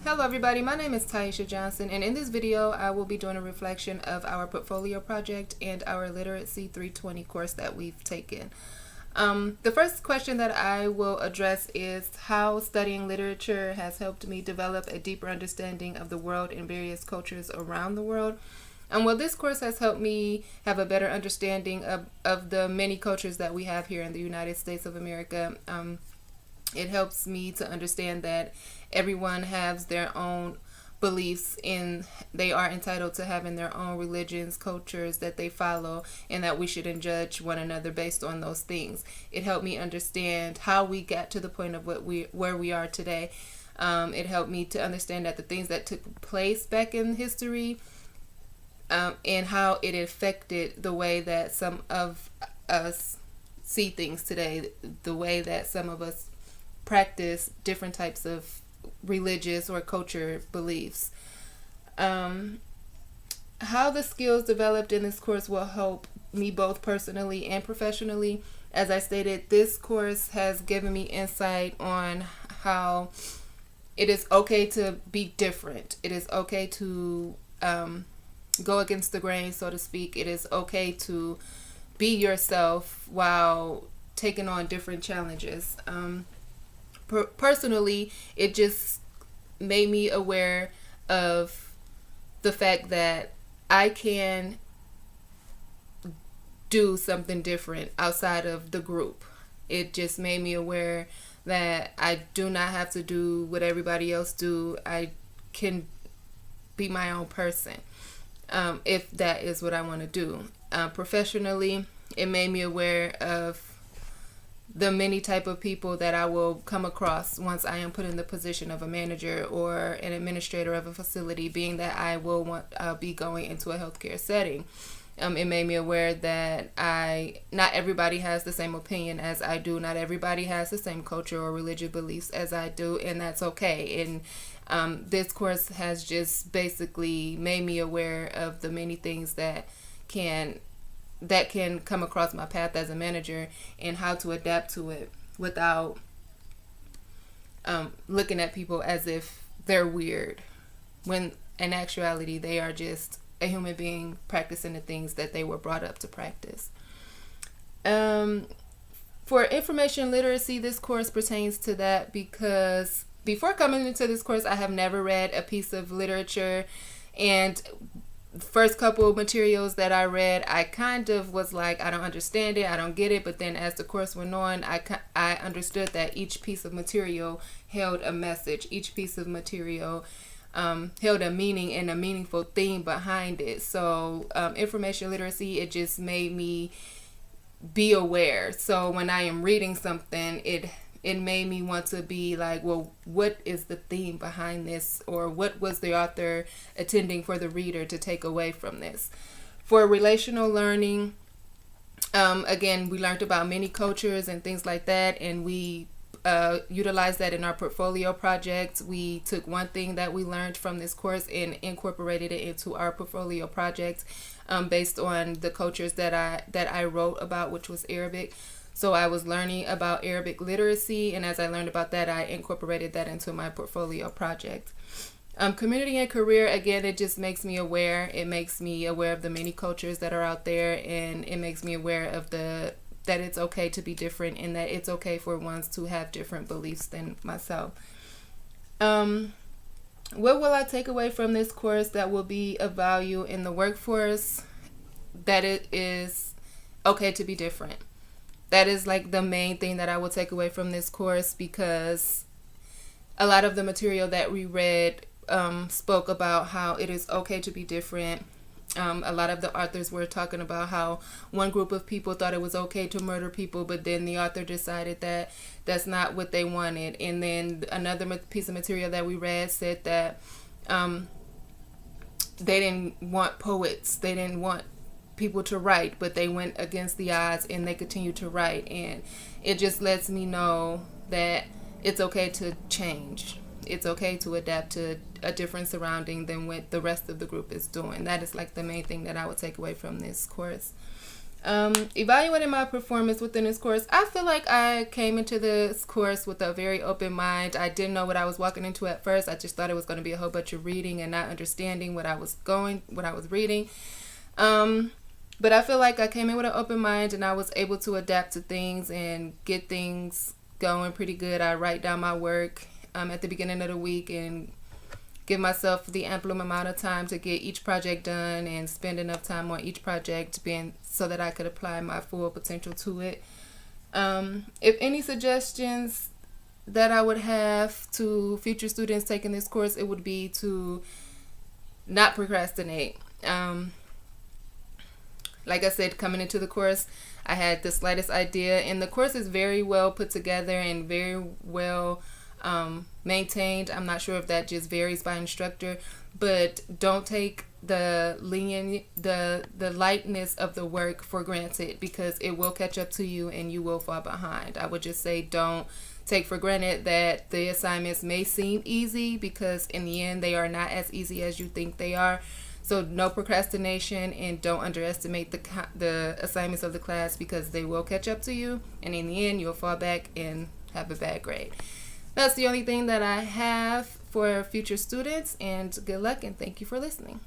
Hello everybody, my name is Taisha Johnson, and in this video I will be doing a reflection of our portfolio project and our Literacy 320 course that we've taken. The first question that I will address is how studying literature has helped me develop a deeper understanding of the world and various cultures around the world. Well, this course has helped me have a better understanding of the many cultures that we have here in the United States of America. It helps me to understand that everyone has their own beliefs and they are entitled to having their own religions, cultures that they follow, and that we shouldn't judge one another based on those things. It helped me understand how we got to the point of where we are today. It helped me to understand that the things that took place back in history and how it affected the way that some of us see things today, the way that some of us practice different types of religious or culture beliefs. How the skills developed in this course will help me both personally and professionally. As I stated, this course has given me insight on how it is okay to be different. It is okay to go against the grain, so to speak. It is okay to be yourself while taking on different challenges. Personally, it just made me aware of the fact that I can do something different outside of the group. It just made me aware that I do not have to do what everybody else do. I can be my own person, if that is what I want to do. Professionally, it made me aware of the many type of people that I will come across once I am put in the position of a manager or an administrator of a facility, being that I will be going into a healthcare setting. It made me aware that not everybody has the same opinion as I do. Not everybody has the same culture or religious beliefs as I do, and that's okay. And this course has just basically made me aware of the many things that can come across my path as a manager and how to adapt to it without looking at people as if they're weird, when in actuality they are just a human being practicing the things that they were brought up to practice. For information literacy, this course pertains to that because before coming into this course, I have never read a piece of literature, and first couple of materials that I read, I kind of was like, I don't understand it, I don't get it. But then as the course went on, I understood that each piece of material held a message. Each piece of material held a meaning and a meaningful theme behind it. So information literacy, it just made me be aware. So when I am reading something, it made me want to be like, well, what is the theme behind this? Or what was the author intending for the reader to take away from this? For relational learning, again, we learned about many cultures and things like that, and we utilized that in our portfolio project. We took one thing that we learned from this course and incorporated it into our portfolio project based on the cultures that I wrote about, which was Arabic. So I was learning about Arabic literacy, and as I learned about that, I incorporated that into my portfolio project. Community and career, again, it just makes me aware. It makes me aware of the many cultures that are out there, and it makes me aware of that it's okay to be different, and that it's okay for ones to have different beliefs than myself. What will I take away from this course that will be of value in the workforce? That it is okay to be different. That is like the main thing that I will take away from this course, because a lot of the material that we read spoke about how it is okay to be different. A lot of the authors were talking about how one group of people thought it was okay to murder people, but then the author decided that that's not what they wanted. And then another piece of material that we read said that they didn't want poets. They didn't want people to write, but they went against the odds and they continued to write. And it just lets me know that it's okay to change. It's okay to adapt to a different surrounding than what the rest of the group is doing. That is like the main thing that I would take away from this course. Evaluating my performance within this course, I feel like I came into this course with a very open mind. I didn't know what I was walking into at first. I just thought it was going to be a whole bunch of reading and not understanding what I was reading. But I feel like I came in with an open mind and I was able to adapt to things and get things going pretty good. I write down my work at the beginning of the week and give myself the ample amount of time to get each project done and spend enough time on each project so that I could apply my full potential to it. If any suggestions that I would have to future students taking this course, it would be to not procrastinate. Like I said, coming into the course, I had the slightest idea, and the course is very well put together and very well maintained. I'm not sure if that just varies by instructor, but don't take the lightness of the work for granted, because it will catch up to you and you will fall behind. I would just say don't take for granted that the assignments may seem easy, because in the end they are not as easy as you think they are. So no procrastination, and don't underestimate the assignments of the class, because they will catch up to you, and in the end you'll fall back and have a bad grade. That's the only thing that I have for future students, and good luck and thank you for listening.